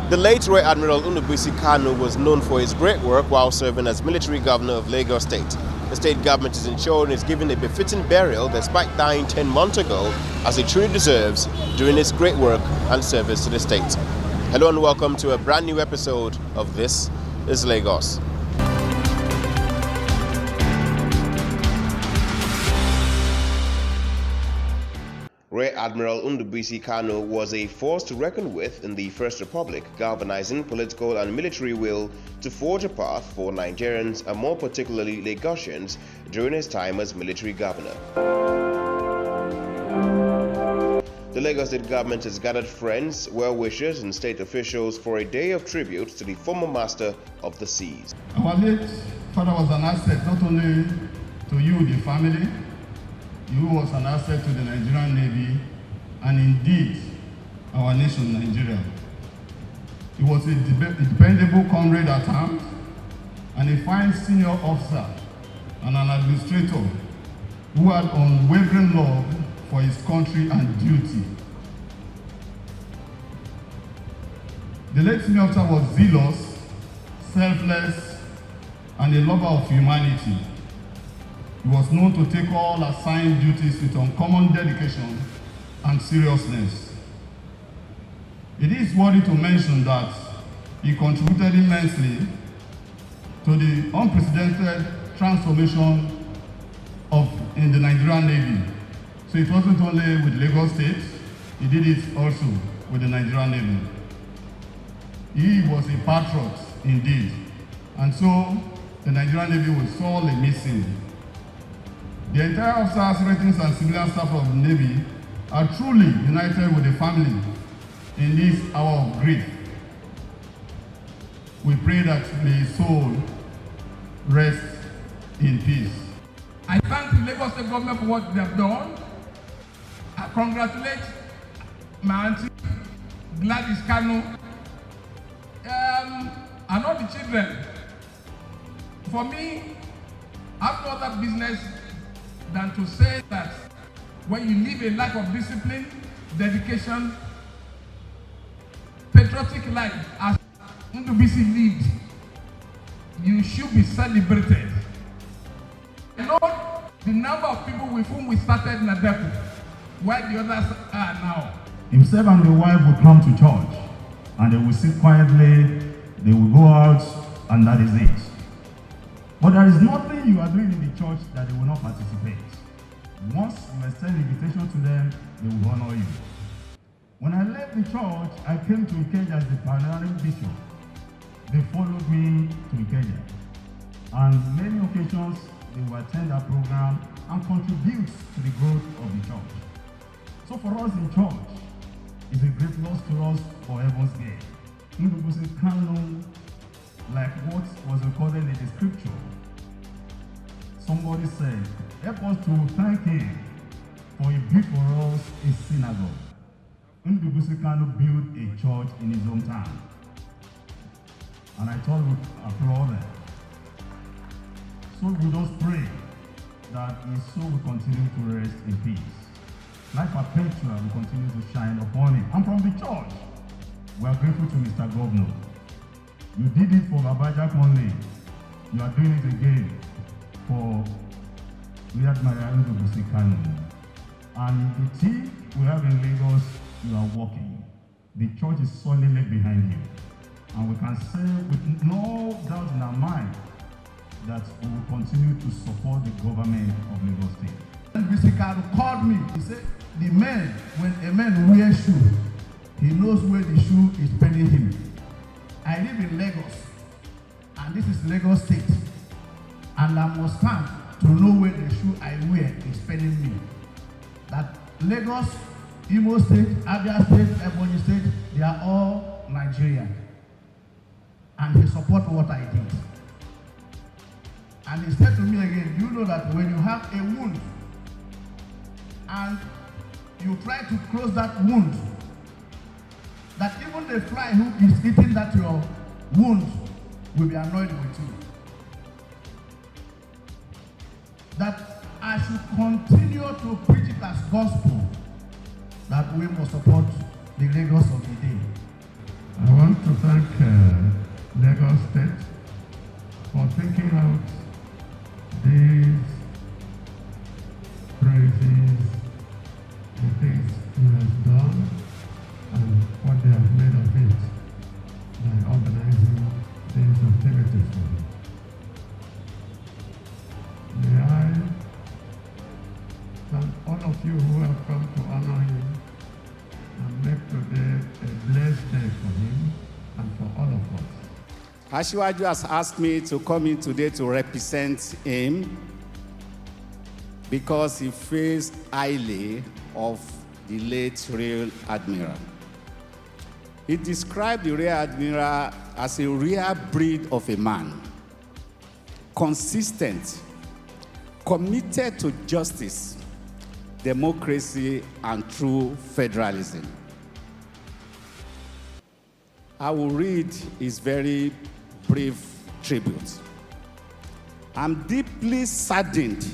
The late Rear Admiral Kalu was known for his great work while serving as military governor of Lagos State. The state government is ensuring he's given a befitting burial despite dying 10 months ago, as he truly deserves during his great work and service to the state. Hello and welcome to a brand new episode of This is Lagos. Rear Admiral Kalu was a force to reckon with in the First Republic, galvanizing political and military will to forge a path for Nigerians and more particularly Lagosians during his time as military governor. The Lagos State government has gathered friends, well-wishers and state officials for a day of tribute to the former master of the seas. Our late father was an asset not only to you, the family. He was an asset to the Nigerian Navy and indeed our nation, Nigeria. He was a dependable comrade at arms and a fine senior officer and an administrator who had unwavering love for his country and duty. The late senior officer was zealous, selfless, and a lover of humanity. He was known to take all assigned duties with uncommon dedication and seriousness. It is worthy to mention that he contributed immensely to the unprecedented transformation in the Nigerian Navy. So it wasn't only with Lagos State, he did it also with the Nigerian Navy. He was a patriot indeed, and so the Nigerian Navy was sorely missing. The entire officers, ratings, and civilian staff of the Navy are truly united with the family in this hour of grief. We pray that may his soul rest in peace. I thank the Lagos State government for what they have done. I congratulate my auntie, Gladys Kalu, and all the children. For me, after all that business, than to say that when you live a life of discipline, dedication, patriotic life as Ndubisi lived, you should be celebrated. You know the number of people with whom we started in Adepo, where the others are now. Himself and the wife would come to church and they would sit quietly, they would go out, and that is it. But there is nothing you are doing in the church that they will not participate. Once you extend invitation to them, they will honor you. When I left the church, I came to Ikeja as the pioneering bishop. They followed me to Ikeja. And many occasions, they will attend our program and contribute to the growth of the church. So for us in church, it's a great loss to us for heaven's gate. Ndubisi Kalu, like what was recorded in the scripture. Somebody said, help us to thank him for he built for us a synagogue. Ndubisi Kalu built a church in his hometown. And I thought we would applaud that. So we just pray that his soul will continue to rest in peace. Like perpetual will continue to shine upon him. And from the church, we are grateful to Mr. Governor. You did it for Babaja only. You are doing it again for Rear Admiral Kalu. And the team we have in Lagos, you are working. The church is solidly behind you. And we can say with no doubt in our mind that we will continue to support the government of Lagos State. Mr. Kalu called me. He said, the man, when a man wears shoe, he knows where the shoe is paining him. I live in Lagos, and this is Lagos State, and I must stand to know where the shoe I wear is paining me. That Lagos, Imo State, Abia State, Ebonyi State, they are all Nigerian, and he support what I did. And he said to me again, you know that when you have a wound, and you try to close that wound, that even the fly who is eating that your wound will be annoyed with you. That I should continue to preach it as gospel, that we must support the Lagos of the day. I want to thank Lagos State for taking out these praises, the things he has done, and what they have made of it by organizing these activities for him. May I thank all of you who have come to honor him and make today a blessed day for him and for all of us. Asiwaju has asked me to come in today to represent him because he feels highly of the late Rear Admiral. He described the Rear Admiral as a rare breed of a man, consistent, committed to justice, democracy, and true federalism. I will read his very brief tribute. I'm deeply saddened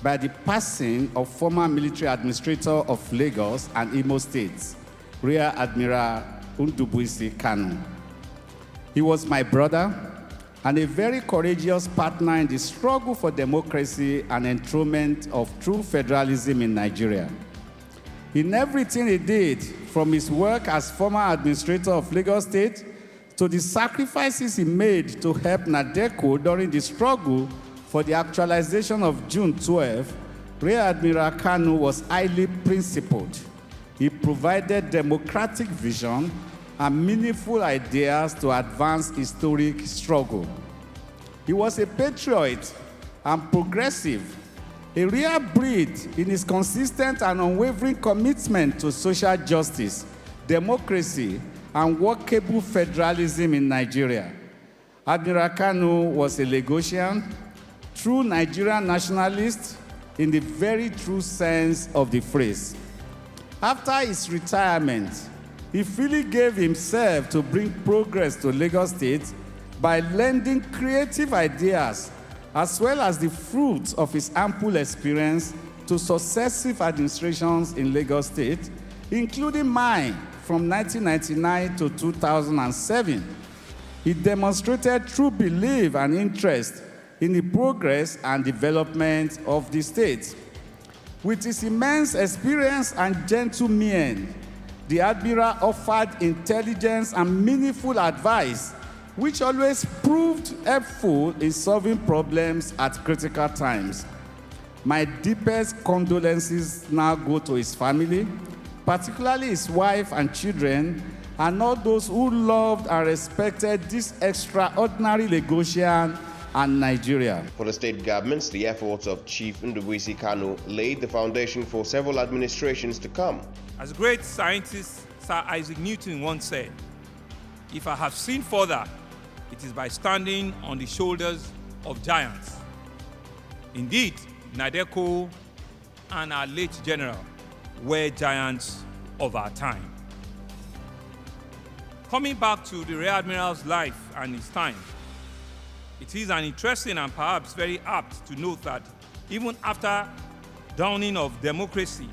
by the passing of former military administrator of Lagos and Imo States, Rear Admiral Ndubuisi Kanu. He was my brother and a very courageous partner in the struggle for democracy and enthronement of true federalism in Nigeria. In everything he did, from his work as former administrator of Lagos State to the sacrifices he made to help Nadeko during the struggle for the actualization of June 12, Rear Admiral Kanu was highly principled. He provided democratic vision and meaningful ideas to advance historic struggle. He was a patriot and progressive, a rare breed in his consistent and unwavering commitment to social justice, democracy, and workable federalism in Nigeria. Admiral Kanu was a Lagosian, true Nigerian nationalist in the very true sense of the phrase. After his retirement, he freely gave himself to bring progress to Lagos State by lending creative ideas as well as the fruits of his ample experience to successive administrations in Lagos State, including mine from 1999 to 2007. He demonstrated true belief and interest in the progress and development of the state. With his immense experience and gentle mien, the Admiral offered intelligence and meaningful advice, which always proved helpful in solving problems at critical times. My deepest condolences now go to his family, particularly his wife and children, and all those who loved and respected this extraordinary Lagosian and Nigeria. For the state governments, the efforts of Chief Ndubuisi Kanu laid the foundation for several administrations to come. As great scientist Sir Isaac Newton once said, "If I have seen further, it is by standing on the shoulders of giants." Indeed, Nadeko and our late general were giants of our time. Coming back to the Rear Admiral's life and his time, it is an interesting and perhaps very apt to note that even after dawning of democracy,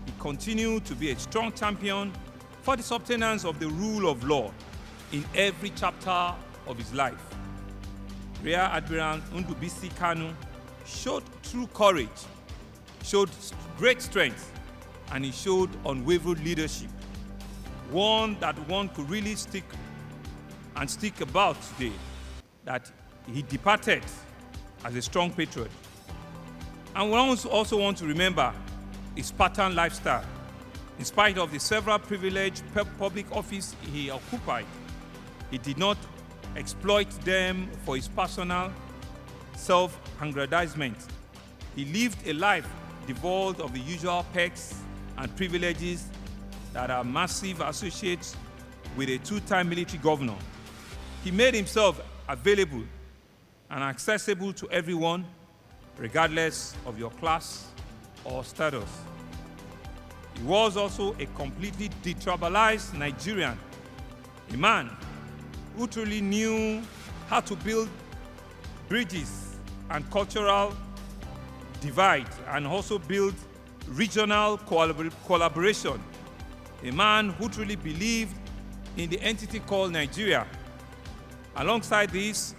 he continued to be a strong champion for the sustenance of the rule of law in every chapter of his life. Rear Admiral Ndubuisi Kanu showed true courage, showed great strength, and he showed unwavering leadership, one that one could really stick about today, that he departed as a strong patriot. And we also want to remember his Spartan lifestyle. In spite of the several privileged public office he occupied, he did not exploit them for his personal self-aggrandizement. He lived a life devoid of the usual perks and privileges that are massive associates with a two-time military governor. He made himself available and accessible to everyone, regardless of your class or status. He was also a completely detribalized Nigerian, a man who truly knew how to build bridges and cultural divide and also build regional collaboration. A man who truly believed in the entity called Nigeria. Alongside this,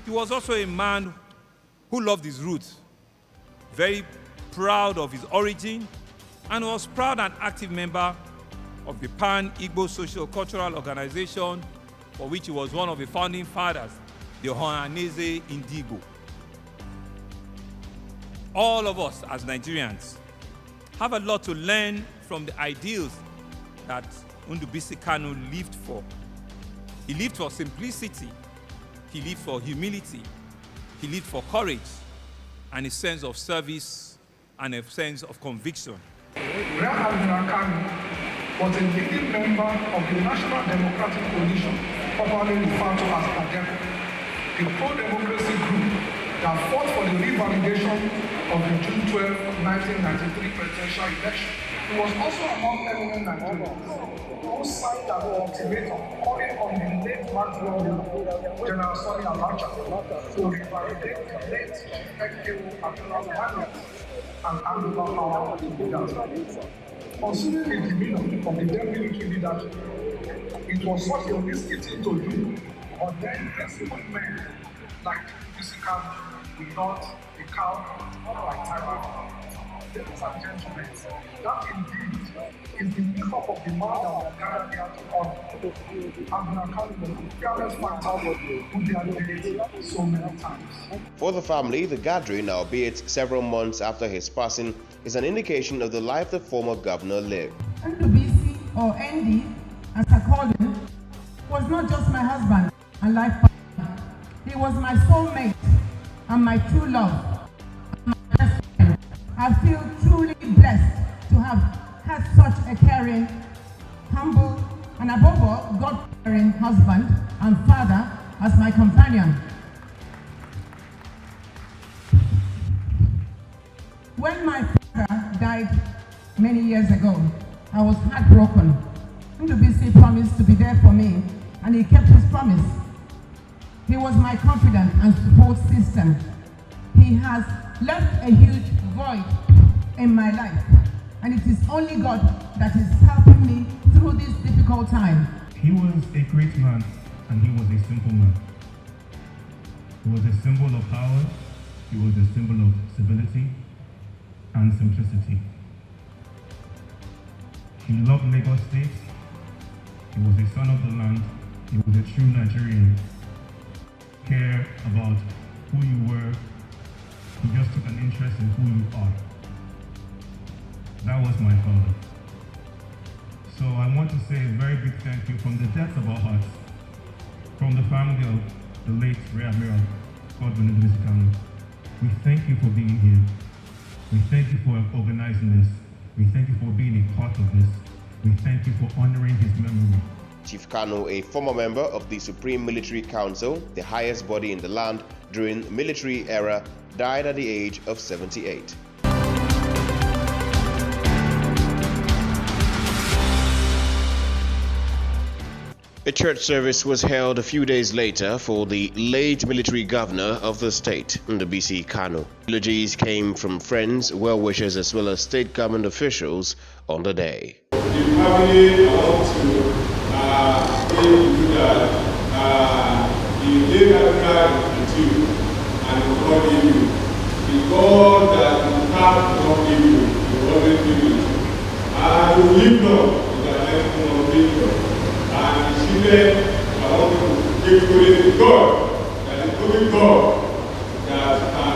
he was also a man who loved his roots, very proud of his origin, and was proud and active member of the Pan-Igbo Social Cultural Organization, for which he was one of the founding fathers, the Ohanese Indigo. All of us as Nigerians have a lot to learn from the ideals that Ndubisi Kanu lived for. He lived for simplicity, he lived for humility, he lived for courage, and a sense of service and a sense of conviction. Admiral Kalu was a leading member of the National Democratic Coalition, popularly referred to as Admiral, a pro-democracy group that fought for the revalidation of the June 12, 1993 presidential election. He was also among eminent Nigerians who signed an ultimatum calling on the late General Sani Abacha to revalidate the late Chief Admiral and Admiral power to leaders. Considering the demeanor of the then military leadership, it was such a risky thing to do, but then principled men like Ndubisi we thought a cow like Taiwan. Ladies and gentlemen, that indeed is the makeup of the man that we gathered here to honor. Admiral Kalu was the fearless fighter who they had made so many times. For the family, the gathering, albeit several months after his passing, is an indication of the life the former governor lived. Ndubisi, or Andy, as I call him, was not just my husband and life partner. He was my soulmate and my true love. I feel truly blessed to have had such a caring, humble, and above all, God-fearing husband and father as my companion. When my father died many years ago, I was heartbroken. Ndubisi promised to be there for me, and he kept his promise. He was my confidant and support system. He has left a huge void in my life, and it is only God that is helping me through this difficult time. He was a great man, and he was a simple man. He was a symbol of power, he was a symbol of civility and simplicity. He loved Lagos State, he was a son of the land, he was a true Nigerian. Care about who you were, he just took an interest in who you are. That was my father. So I want to say a very big thank you from the depths of our hearts, from the family of the late Admiral Ndubisi Kanu. We thank you for being here. We thank you for organizing this. We thank you for being a part of this. We thank you for honoring his memory. Chief Kanu, a former member of the Supreme Military Council, the highest body in the land during the military era, died at the age of 78. A church service was held a few days later for the late military governor of the state, Ndubisi Kanu. Eulogies came from friends, well-wishers, as well as state government officials on the day. The family, I want to say to you that the late Admiral is with you and will not leave you. The God that you have not give you, will always give you. And you live long in the next one of you. And the children, I want to give praise to God, that is only God that can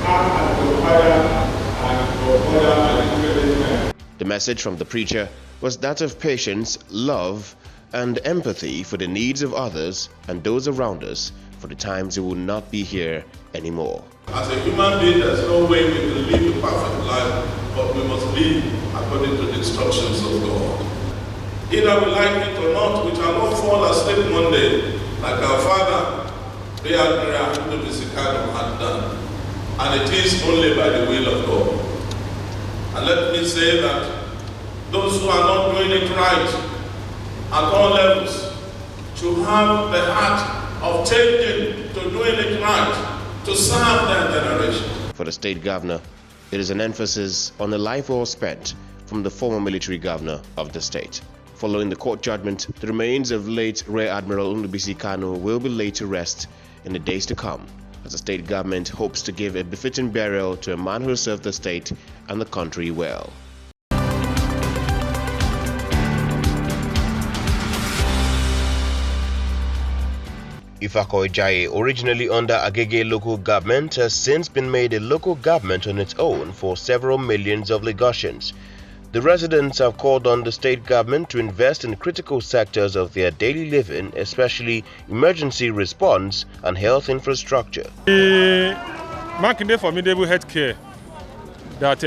act as your father and your mother and your children. The message from the preacher was that of patience, love, and empathy for the needs of others and those around us for the times we will not be here anymore. As a human being, there's no way we can live a perfect life, but we must live according to the instructions of God. Either we like it or not, we shall not fall asleep one day like our father, the Admiral Ndubisi Kanu, had done. And it is only by the will of God. And let me say that those who are not doing it right at all levels should have the heart of changing to doing it right, to serve their generation. For the state governor, it is an emphasis on a life well spent from the former military governor of the state. Following the court judgment, the remains of late Rear Admiral Nnubisi Kanu will be laid to rest in the days to come, as the state government hopes to give a befitting burial to a man who served the state and the country well. Ifako-Ijaye, originally under Agege local government, has since been made a local government on its own for several millions of Lagosians. The residents have called on the state government to invest in critical sectors of their daily living, especially emergency response and health infrastructure. The Makinde Formidable Healthcare that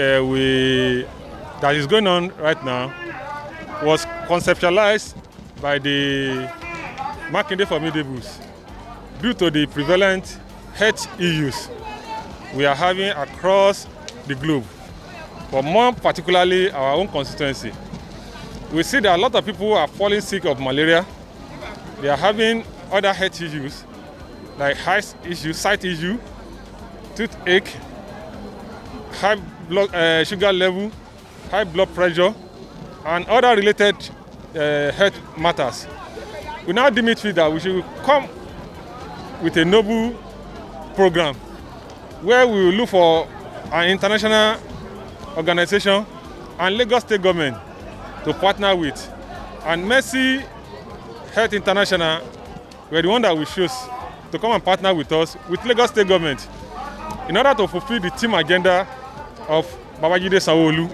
is going on right now was conceptualized by the Makinde Formidables due to the prevalent health issues we are having across the globe, but more particularly our own constituency. We see that a lot of people are falling sick of malaria. They are having other health issues like sight issue, toothache, high blood sugar level, high blood pressure, and other related health matters. We now deem it fit that we should come with a noble program where we will look for an international organization and Lagos State government to partner with. And Mercy Health International were the one that we chose to come and partner with us, with Lagos State government, in order to fulfill the team agenda of Babajide Sanwo-Olu.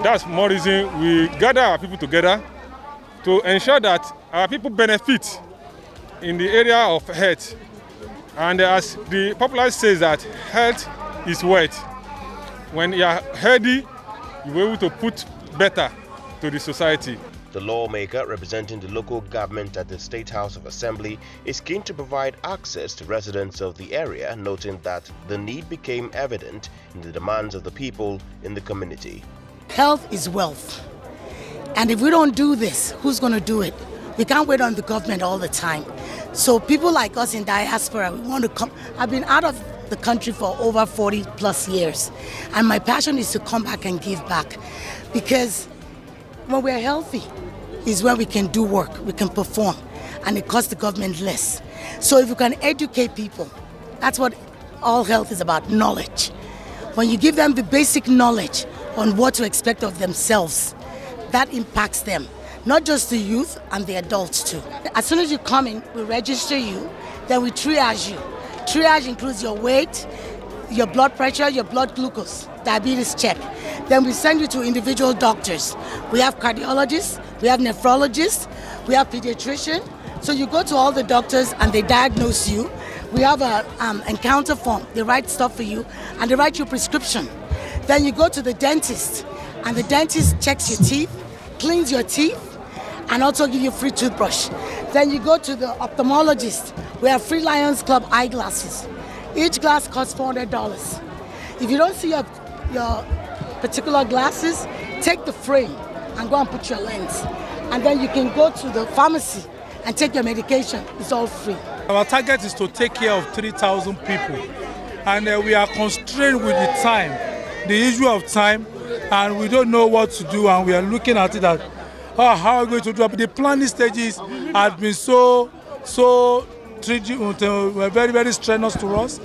That's more reason we gather our people together to ensure that our people benefit in the area of health. And as the popular says that health is wealth. When you are healthy, you're able to put better to the society. The lawmaker representing the local government at the State House of Assembly is keen to provide access to residents of the area, noting that the need became evident in the demands of the people in the community. Health is wealth. And if we don't do this, who's going to do it? We can't wait on the government all the time. So people like us in diaspora, we want to come. I've been out of the country for over 40 plus years. And my passion is to come back and give back. Because when we're healthy is when we can do work, we can perform, and it costs the government less. So if you can educate people, that's what all health is about, knowledge. When you give them the basic knowledge on what to expect of themselves, that impacts them. Not just the youth and the adults too. As soon as you come in, we register you, then we triage you. Triage includes your weight, your blood pressure, your blood glucose, diabetes check. Then we send you to individual doctors. We have cardiologists, we have nephrologists, we have pediatrician. So you go to all the doctors and they diagnose you. We have an encounter form, they write stuff for you, and they write you a prescription. Then you go to the dentist, and the dentist checks your teeth, cleans your teeth, and also give you free toothbrush. Then you go to the ophthalmologist. We have free Lions Club eyeglasses. Each glass costs $400. If you don't see your particular glasses, take the frame and go and put your lens. And then you can go to the pharmacy and take your medication. It's all free. Our target is to take care of 3,000 people. And we are constrained with the time, the issue of time, and we don't know what to do, and we are looking at it as how are we going to do it. But the planning stages have been so very, very strenuous to us.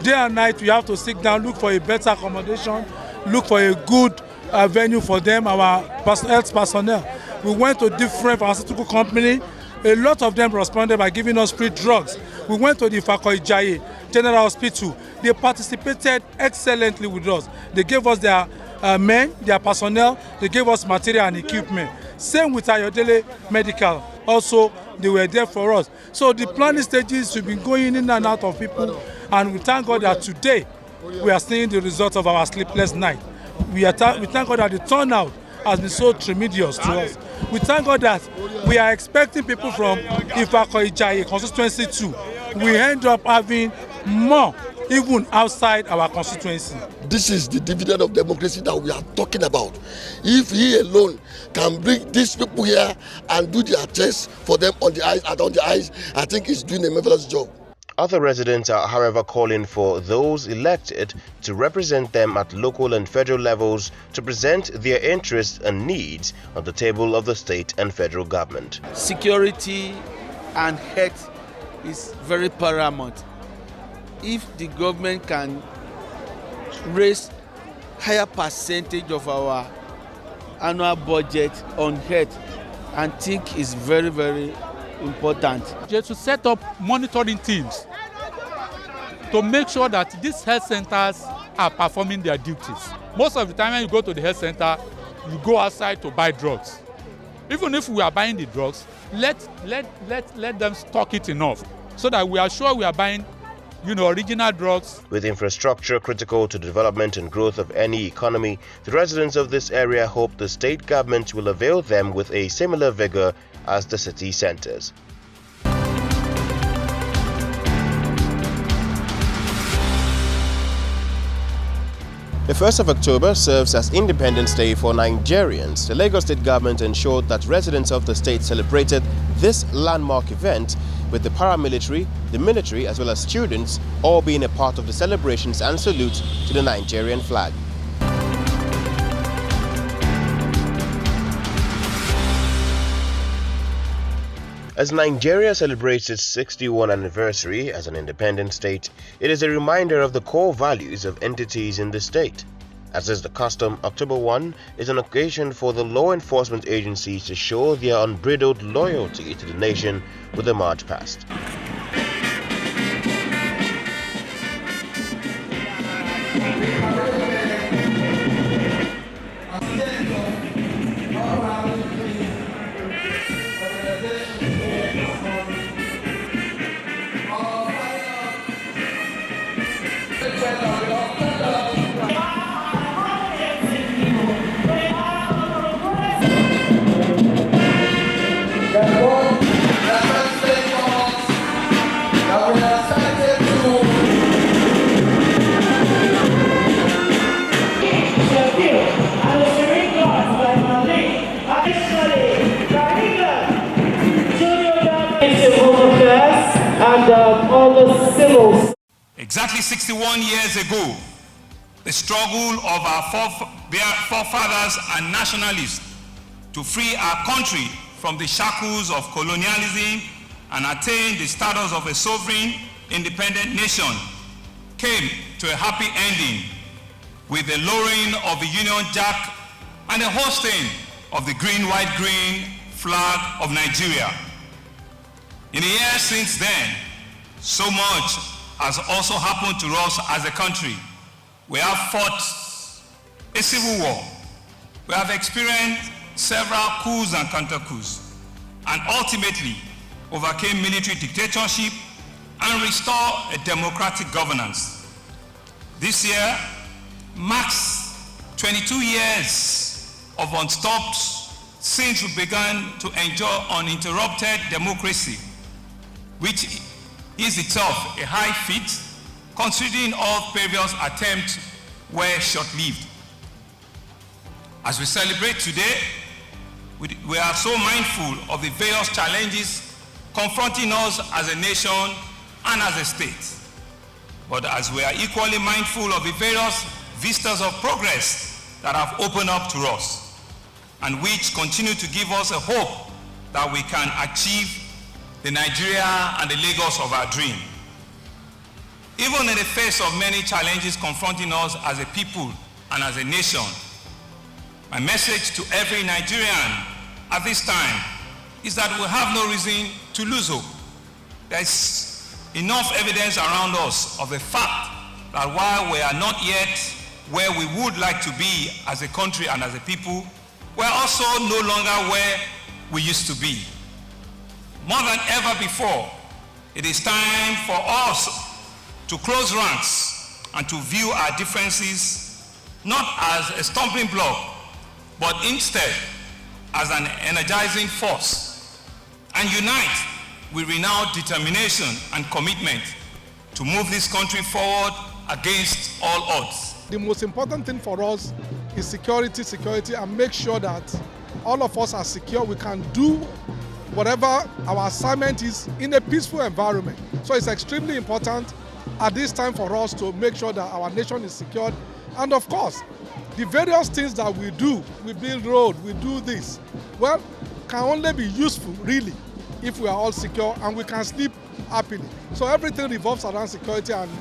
Day and night we have to sit down, look for a better accommodation, look for a good venue for them, our health personnel. We went to different pharmaceutical companies. A lot of them responded by giving us free drugs. We went to the Ifako-Ijaye General Hospital. They participated excellently with us. They gave us their men, their personnel, they gave us material and equipment. Same with Ayodele Medical. Also, they were there for us. So the planning stages have been going in and out of people, and we thank God that today we are seeing the result of our sleepless night. We thank God that the turnout has been so tremendous to us. We thank God that we are expecting people from Ifako-Ijaye constituency too. We end up having more even outside our constituency. This is the dividend of democracy that we are talking about. If he alone can bring these people here and do their tests for them on the eyes, I think he's doing a marvelous job. Other residents are, however, calling for those elected to represent them at local and federal levels to present their interests and needs on the table of the state and federal government. Security and health is very paramount. If the government can raise higher percentage of our annual budget on health, I think is very, very important. Just to set up monitoring teams to make sure that these health centers are performing their duties. Most of the time when you go to the health center, you go outside to buy drugs. Even if we are buying the drugs, let them stock it enough so that we are sure we are buying original drugs. With infrastructure critical to the development and growth of any economy, the residents of this area hope the state government will avail them with a similar vigor as the city centers. The 1st of October serves as Independence Day for Nigerians. The Lagos State government ensured that residents of the state celebrated this landmark event with the paramilitary, the military as well as students all being a part of the celebrations and salute to the Nigerian flag. As Nigeria celebrates its 61st anniversary as an independent state, it is a reminder of the core values of entities in the state. As is the custom, October 1 is an occasion for the law enforcement agencies to show their unbridled loyalty to the nation with the march past. Exactly 61 years ago, the struggle of our forefathers and nationalists to free our country from the shackles of colonialism and attain the status of a sovereign, independent nation came to a happy ending with the lowering of the Union Jack and the hosting of the green, white, green flag of Nigeria. In the years since then, so much has also happened to us as a country. We have fought a civil war. We have experienced several coups and counter-coups, and ultimately overcame military dictatorship and restored a democratic governance. This year marks 22 years of unstopped since we began to enjoy uninterrupted democracy, which is itself a high feat, considering all previous attempts were short-lived. As we celebrate today, we are so mindful of the various challenges confronting us as a nation and as a state. But as we are equally mindful of the various vistas of progress that have opened up to us, and which continue to give us a hope that we can achieve the Nigeria and the Lagos of our dream. Even in the face of many challenges confronting us as a people and as a nation, my message to every Nigerian at this time is that we have no reason to lose hope. There's enough evidence around us of the fact that while we are not yet where we would like to be as a country and as a people, we're also no longer where we used to be. More than ever before, it is time for us to close ranks and to view our differences not as a stumbling block, but instead as an energizing force, and unite with renewed determination and commitment to move this country forward against all odds. The most important thing for us is security, and make sure that all of us are secure. We can do whatever our assignment is in a peaceful environment. So it's extremely important at this time for us to make sure that our nation is secured. And of course, the various things that we do, we build road, we do this, well, can only be useful really if we are all secure and we can sleep happily. So everything revolves around security, and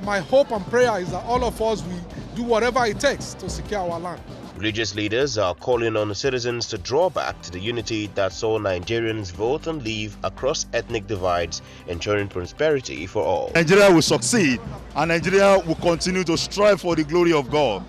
my hope and prayer is that all of us will do whatever it takes to secure our land. Religious leaders are calling on citizens to draw back to the unity that saw Nigerians vote and live across ethnic divides, ensuring prosperity for all. Nigeria will succeed, and Nigeria will continue to strive for the glory of God.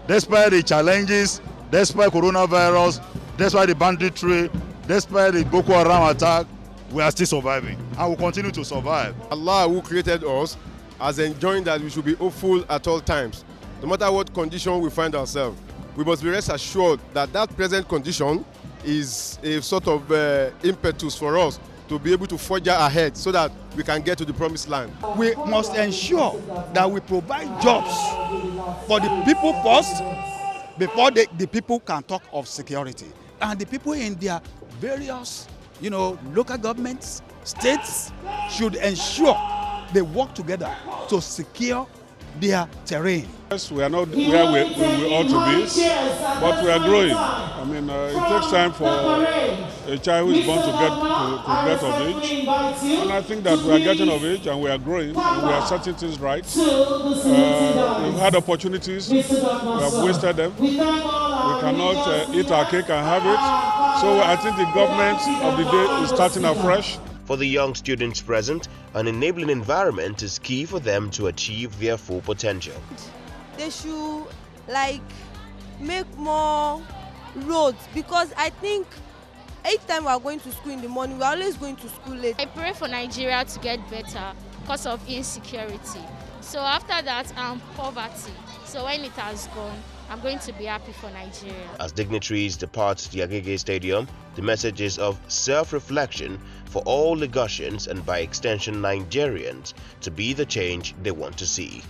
Despite the challenges, despite coronavirus, despite the banditry, despite the Boko Haram attack, we are still surviving and will continue to survive. Allah, who created us, has enjoined that we should be hopeful at all times. No matter what condition we find ourselves, we must be rest assured that that present condition is a sort of impetus for us to be able to forge ahead so that we can get to the promised land. We must ensure that we provide jobs for the people first before the people can talk of security. And the people in their various, local governments, states should ensure they work together to secure their terrain. Yes, we are not where we ought to be, but we are growing. I mean, it takes time for a child who is born to get of age, and I think that we are getting of age and we are growing and we are setting things right. We've had opportunities, we have wasted them. We cannot eat our cake and have it. So I think the government of the day is starting afresh. For the young students present, an enabling environment is key for them to achieve their full potential. They should make more roads, because I think each time we are going to school in the morning, we are always going to school late. I pray for Nigeria to get better because of insecurity. So after that, poverty. So when it has gone, I'm going to be happy for Nigeria. As dignitaries depart the Agege Stadium, the message is of self-reflection for all Lagosians and by extension Nigerians to be the change they want to see.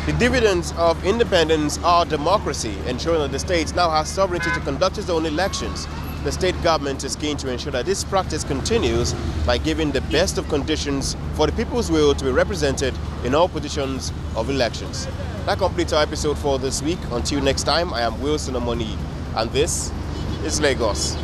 The dividends of independence are democracy, ensuring that the state now has sovereignty to conduct its own elections. The state government is keen to ensure that this practice continues by giving the best of conditions for the people's will to be represented in all positions of elections. That completes our episode for this week. Until next time, I am Wilson Omoni, and this is Lagos.